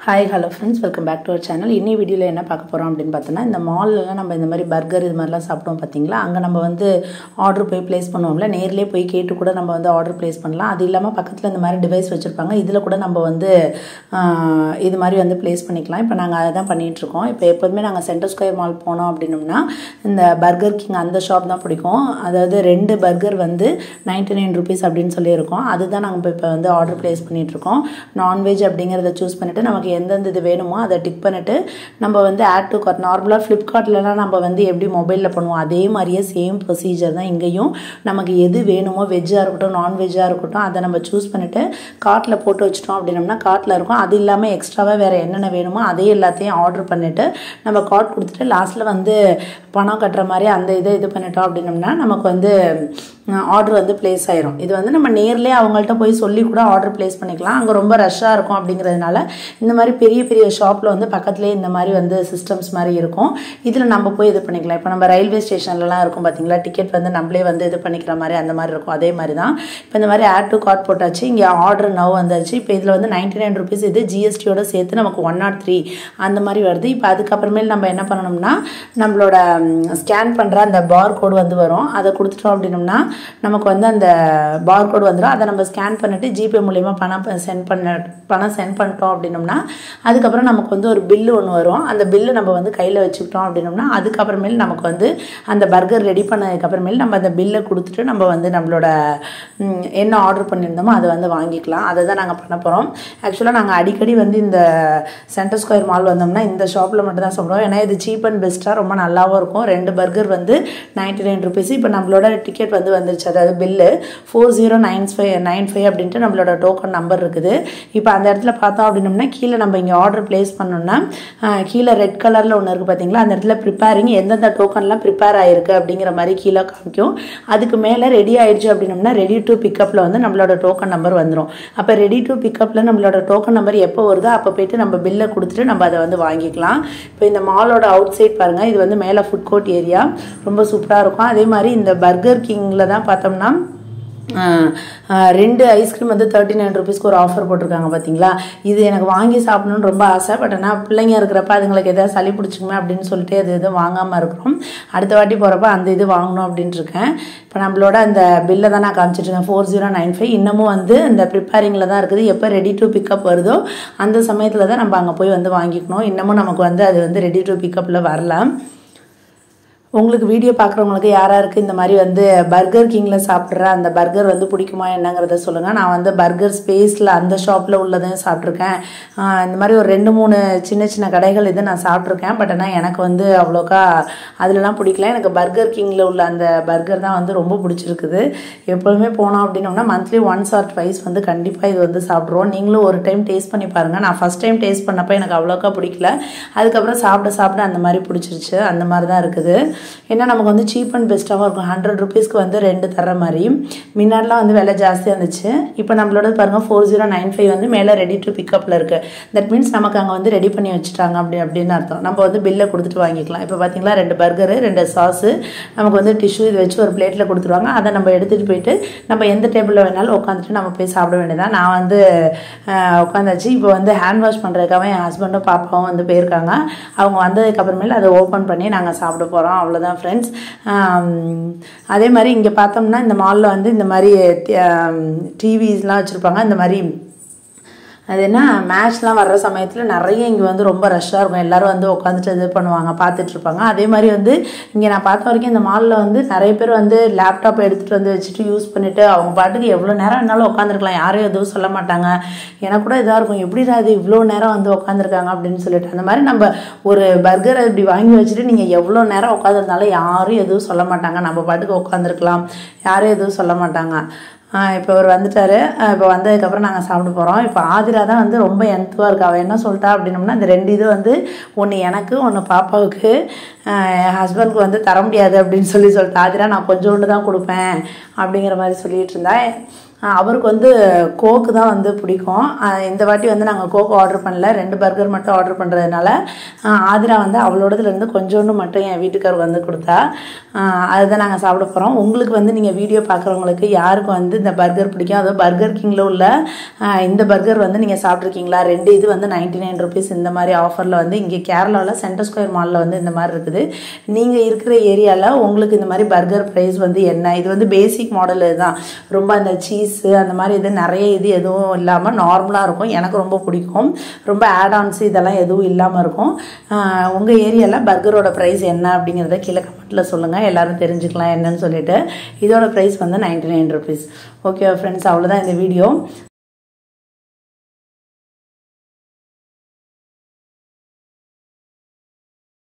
Hi hello friends, welcome back to our channel. இன்னி வீடியோவில் என்ன பார்க்க போகிறோம் அப்படின்னு பார்த்தோன்னா, இந்த மால்லலாம் நம்ம இந்த மாதிரி பர்கர் இது மாதிரிலாம் சாப்பிட்டோம் பார்த்தீங்களா, அங்கே நம்ம வந்து ஆர்டர் போய் ப்ளேஸ் பண்ணுவோம்ல, நேர்லேயே போய் கேட்டு கூட நம்ம வந்து ஆர்டர் ப்ளேஸ் பண்ணலாம். அது இல்லாமல் பக்கத்தில் இந்த மாதிரி டிவைஸ் வச்சுருப்பாங்க, இதில் கூட நம்ம வந்து இது மாதிரி வந்து ப்ளேஸ் பண்ணிக்கலாம். இப்போ நாங்கள் அதை தான் பண்ணிகிட்ருக்கோம். இப்போ எப்போதுமே நாங்கள் சென்டர் ஸ்கொயர் மால் போனோம் அப்படின்னோம்னா இந்த பர்கர் கிங் அந்த ஷாப் தான் பிடிக்கும். அதாவது 2 பர்கர் வந்து 99 rupees அப்படின்னு சொல்லியிருக்கோம். அதுதான் நாங்கள் இப்போ வந்து ஆர்டர் ப்ளேஸ் பண்ணிகிட்ருக்கோம். நான்வெஜ் அப்படிங்கிறத சூஸ் பண்ணிவிட்டு நமக்கு எந்தெந்த இது வேணுமோ அதை டிக் பண்ணிவிட்டு நம்ம வந்து ஆட் டு கார்ட், நார்மலாக ஃப்ளிப்கார்ட்லலாம் நம்ம வந்து எப்படி மொபைலில் பண்ணுவோம் அதே மாதிரியே சேம் ப்ரொசீஜர் தான் இங்கேயும். நமக்கு எது வேணுமோ வெஜ்ஜாக இருக்கட்டும் நான்வெஜ்ஜாக இருக்கட்டும் அதை நம்ம சூஸ் பண்ணிவிட்டு கார்ட்டில் போட்டு வச்சிட்டோம் அப்படின்னோம்னா கார்ட்டில் இருக்கும். அது இல்லாமல் எக்ஸ்ட்ராவாக வேறு என்னென்ன வேணுமோ அதே எல்லாத்தையும் ஆர்டர் பண்ணிவிட்டு நம்ம கார்ட் கொடுத்துட்டு லாஸ்ட்டில் வந்து பணம் கட்டுற மாதிரி அந்த இது பண்ணிட்டோம் அப்படின்னோம்னா நமக்கு வந்து ஆர்டர் வந்து ப்ளேஸ் ஆயிரும். இது வந்து நம்ம நேர்லேயே அவங்கள்ட்ட போய் சொல்லி கூட ஆர்டர் ப்ளேஸ் பண்ணிக்கலாம். அங்கே ரொம்ப ரஷ்ஷாக இருக்கும் அப்படிங்கிறதுனால இந்த மாதிரி பெரிய பெரிய ஷாப்பில் வந்து பக்கத்துலேயே இந்த மாதிரி வந்து சிஸ்டம்ஸ் மாதிரி இருக்கும். இதில் நம்ம போய் இது பண்ணிக்கலாம். இப்போ நம்ம ரயில்வே ஸ்டேஷன்லலாம் இருக்கும் பார்த்தீங்களா, டிக்கெட் வந்து நம்மளே வந்து இது பண்ணிக்கிற மாதிரி அந்த மாதிரி இருக்கும். அதே மாதிரி தான் இப்போ இந்த மாதிரி ஆட் டு கார்ட் போட்டாச்சு. இங்கே ஆர்டர் நவ் வந்துச்சு. இப்போ இதில் வந்து 99 rupees, இது ஜிஎஸ்டியோட சேர்த்து நமக்கு 103 அந்த மாதிரி வருது. இப்போ அதுக்கப்புறமேல் நம்ம என்ன பண்ணணும்னா நம்மளோட ஸ்கேன் பண்ணுற அந்த பார் கோடு வந்து வரும். அதை கொடுத்துட்டோம் அப்படின்னோம்னா நமக்கு வந்து அந்த பார் கோடு வந்துடும். அதை நம்ம ஸ்கேன் பண்ணிவிட்டு ஜிபே மூலயமா பணம் சென்ட் பண்ணிட்டோம் அப்படின்னோம்னா அதுக்கப்புறம் நமக்கு வந்து ஒரு பில்லு ஒன்று வரும். அந்த பில்லு நம்ம வந்து கையில் வச்சுக்கிட்டோம் அப்படின்னோம்னா அதுக்கப்புறமேல் நமக்கு வந்து அந்த பர்கர் ரெடி பண்ணதுக்கப்புறமேல் நம்ம அந்த பில்லை கொடுத்துட்டு நம்ம வந்து நம்மளோட என்ன ஆர்டர் பண்ணியிருந்தோமோ அதை வந்து வாங்கிக்கலாம். அதை தான் நாங்கள் பண்ண போகிறோம். ஆக்சுவலாக நாங்கள் அடிக்கடி வந்து இந்த சென்டர் ஸ்கொயர் மால் வந்தோம்னா இந்த ஷாப்பில் மட்டும் தான் சாப்பிடுவோம். ஏன்னா இது சீப் அண்ட் பெஸ்ட்டாக ரொம்ப நல்லாவும் இருக்கும். 2 பர்கர் வந்து 99 rupees. இப்போ நம்மளோட டிக்கெட் வந்து வந்துருச்சு, அதாவது பில்லு 409595 அப்படின்ட்டு நம்மளோட டோக்கன் நம்பர் இருக்குது. இப்போ அந்த இடத்துல பார்த்தோம் அப்படின்னோம்னா கீழே நம்ம இங்கே ஆர்டர் ப்ளேஸ் பண்ணோம்னா கீழே ரெட் கலரில் ஒன்று இருக்குது பார்த்தீங்களா, அந்த இடத்துல ப்ரிப்பேரிங் எந்தெந்த டோக்கன்லாம் ப்ரிப்பேர் ஆகிருக்கு அப்படிங்கிற மாதிரி கீழே காமிக்கும். அதுக்கு மேலே ரெடி ஆயிடுச்சு அப்படின்னோம்னா ரெடி டு பிக்கப்பில் வந்து நம்மளோட டோக்கன் நம்பர் வந்துடும். அப்போ ரெடி டு பிக்கப்பில் நம்மளோட டோக்கன் நம்பர் எப்போ வருதோ அப்போ போய்ட்டு நம்ம பில்லை கொடுத்துட்டு நம்ம அதை வந்து வாங்கிக்கலாம். இப்போ இந்த மாலோட அவுட் சைட் பாருங்கள், இது வந்து மேலே ஃபுட் கோர்ட் ஏரியா ரொம்ப சூப்பராக இருக்கும். அதே மாதிரி இந்த பர்கர் கிங்கில் தான் பார்த்தோம்னா 2 ஐஸ்கிரீம் வந்து 39 rupeesக்கு ஒரு ஆஃபர் போட்டிருக்காங்க பார்த்தீங்களா. இது எனக்கு வாங்கி சாப்பிடணும்னு ரொம்ப ஆசை. பட் ஆனால் பிள்ளைங்க இருக்கிறப்ப அதுங்களுக்கு எதாவது சளி பிடிச்சிக்குமே அப்படின்னு சொல்லிட்டு அது எதுவும் வாங்காமல் இருக்கிறோம். அடுத்த வாட்டி போகிறப்ப அந்த இது வாங்கணும் அப்படின்ட்டு இருக்கேன். இப்போ நம்மளோட அந்த பில்லை தான் நான் காமிச்சிட்ருக்கேன் 4095. இன்னமும் வந்து இந்த ப்ரிப்பேரிங்கில் தான் இருக்குது. எப்போ ரெடி டு பிக்கப் வருதோ அந்த சமயத்தில் தான் நம்ம அங்கே போய் வந்து வாங்கிக்கணும். இன்னமும் நமக்கு வந்து அது வந்து ரெடி டு பிக்கப்பில் வரலாம். உங்களுக்கு வீடியோ பார்க்குறவங்களுக்கு யாராருக்கு இந்த மாதிரி வந்து பர்கர் கிங்கில் சாப்பிட்ற அந்த பர்கர் வந்து பிடிக்குமா என்னங்கிறத சொல்லுங்கள். நான் வந்து பர்கர் ஸ்பேஸில் அந்த ஷாப்பில் உள்ளதையும் சாப்பிட்ருக்கேன். இந்த மாதிரி ஒரு 2-3 சின்ன சின்ன கடைகள் இது நான் சாப்பிட்ருக்கேன். பட் ஆனால் எனக்கு வந்து அவ்வளோக்கா அதிலலாம் பிடிக்கல. எனக்கு பர்கர் கிங்கில் உள்ள அந்த பர்கர் தான் வந்து ரொம்ப பிடிச்சிருக்குது. எப்போதுமே போனோம் அப்படின்னோம்னா மந்த்லி 1 or 2 வந்து கண்டிப்பாக இது வந்து சாப்பிட்ருவோம். நீங்களும் ஒரு டைம் டேஸ்ட் பண்ணி பாருங்கள். நான் ஃபஸ்ட் டைம் டேஸ்ட் பண்ணப்போ எனக்கு அவ்வளோக்கா பிடிக்கல. அதுக்கப்புறம் சாப்பிட அந்த மாதிரி பிடிச்சிருச்சு. அந்த மாதிரி தான் இருக்குது. ஏன்னா நமக்கு வந்து சீப் அண்ட் பெஸ்ட்டாகவும் இருக்கும். 100 rupeesக்கு வந்து 2 தர்ற மாதிரி. முன்னாடிலாம் வந்து விலை ஜாஸ்தியாக இருந்துச்சு. இப்போ நம்மளோட பாருங்கள் 4095 வந்து மேலே ரெடி டு பிக்கப்பில் இருக்குது. தட் மீன்ஸ் நமக்கு அங்கே வந்து ரெடி பண்ணி வச்சுட்டாங்க அப்படின்னு அர்த்தம். நம்ம வந்து பில்லை கொடுத்துட்டு வாங்கிக்கலாம். இப்போ பார்த்தீங்களா 2 பர்கரு 2 சாஸு நமக்கு வந்து டிஷ்யூ இது வச்சு ஒரு பிளேட்டில் கொடுத்துருவாங்க. அதை நம்ம எடுத்துகிட்டு போயிட்டு நம்ம எந்த டேபிளில் வேணாலும் உட்காந்துட்டு நம்ம போய் சாப்பிட வேண்டியதான். நான் வந்து உட்காந்தாச்சு. இப்போ வந்து ஹேண்ட் வாஷ் பண்ணுறதுக்காக என் ஹஸ்பண்டும் பாப்பாவும் வந்து போயிருக்காங்க. அவங்க வந்ததுக்கப்புறமேல அதை ஓப்பன் பண்ணி நாங்கள் சாப்பிட போகிறோம். அவ்வளோதான் ஃப்ரெண்ட்ஸ். அதே மாதிரி இங்கே பார்த்தோம்னா இந்த மாலில் வந்து இந்த மாதிரி டிவிஸ்லாம் வச்சுருப்பாங்க. இந்த மாதிரி அது என்ன மேட்ச்லாம் வர்ற சமயத்தில் நிறைய இங்கே வந்து ரொம்ப ரஷ்ஷாக இருக்கும். எல்லோரும் வந்து உட்காந்துட்டு இது பண்ணுவாங்க, பார்த்துட்ருப்பாங்க. அதே மாதிரி வந்து இங்கே நான் பார்த்த வரைக்கும் இந்த மாலில் வந்து நிறைய பேர் வந்து லேப்டாப் எடுத்துகிட்டு வந்து வச்சுட்டு யூஸ் பண்ணிவிட்டு அவங்க பாட்டுக்கு எவ்வளோ நேரம் வேணாலும் உட்காந்துருக்கலாம். யாரும் எதுவும் சொல்ல மாட்டாங்க. எனக்கு கூட இதாக இருக்கும், எப்படிடா அது இவ்வளோ நேரம் வந்து உட்காந்துருக்காங்க அப்படின்னு சொல்லிட்டு. அந்த மாதிரி நம்ம ஒரு பர்கரை இப்படி வாங்கி வச்சுட்டு நீங்கள் எவ்வளோ நேரம் உட்காந்துருந்தாலும் யாரும் எதுவும் சொல்ல மாட்டாங்க. நம்ம பாட்டுக்கு உட்காந்துருக்கலாம், யாரும் எதுவும் சொல்ல மாட்டாங்க. இப்போ அவர் வந்துட்டார். இப்போ வந்ததுக்கப்புறம் நாங்கள் சாப்பிட போகிறோம். இப்போ ஆதிரா தான் வந்து ரொம்ப என்த்துவாக இருக்கா. அவள் என்ன சொல்லிட்டா அப்படின்னோம்னா இந்த 2 இது வந்து ஒன்று எனக்கு ஒன்று பாப்பாவுக்கு என் ஹஸ்பண்ட்க்கு வந்து தர முடியாது அப்படின்னு சொல்லிட்டு ஆதிரா நான் கொஞ்சோண்டு தான் கொடுப்பேன் அப்படிங்கிற மாதிரி சொல்லிட்டு இருந்தா. அவருக்கு வந்து கோக்கு தான் வந்து பிடிக்கும். இந்த வாட்டி வந்து நாங்கள் கோக்கு ஆர்டர் பண்ணல, 2 பர்கர் மட்டும் ஆர்டர் பண்ணுறதுனால ஆதிரா வந்து அவளோடதுலேருந்து கொஞ்சோண்டு மட்டும் என் வீட்டுக்காரருக்கு வந்து கொடுத்தா. அதுதான் நாங்கள் சாப்பிட போகிறோம். உங்களுக்கு வந்து நீங்கள் வீடியோ பார்க்குறவங்களுக்கு யாருக்கு வந்து இந்த பர்கர் பிடிக்கும், அதுவும் பர்கர் கிங்கில் உள்ள இந்த பர்கர் வந்து நீங்கள் சாப்பிட்ருக்கீங்களா? 2 இது வந்து 99 rupees இந்த மாதிரி ஆஃபரில் வந்து இங்கே கேரளாவில் சென்டர் ஸ்கொயர் மாலில் வந்து இந்த மாதிரி இருக்குது. நீங்கள் இருக்கிற ஏரியாவில் உங்களுக்கு இந்த மாதிரி பர்கர் ப்ரைஸ் வந்து என்ன? இது வந்து பேசிக் மாடல் தான், ரொம்ப அந்த சீஸ் அந்த மாதிரி இது நிறைய இது எதுவும் இல்லாமல் நார்மலாக இருக்கும். எனக்கு ரொம்ப பிடிக்கும். ரொம்ப ஆட்-ஆன்ஸ் இதெல்லாம் எதுவும் இல்லாமல் இருக்கும். உங்கள் ஏரியாவில் பர்கரோட ப்ரைஸ் என்ன அப்படிங்கிறத கீழே கமெண்ட்டில் சொல்லுங்கள், எல்லோரும் தெரிஞ்சுக்கலாம் என்னன்னு சொல்லிட்டு. இதோட ப்ரைஸ் வந்து 99 rupees. ஓகே ஃப்ரெண்ட்ஸ், அவ்வளோதான் இந்த வீடியோ.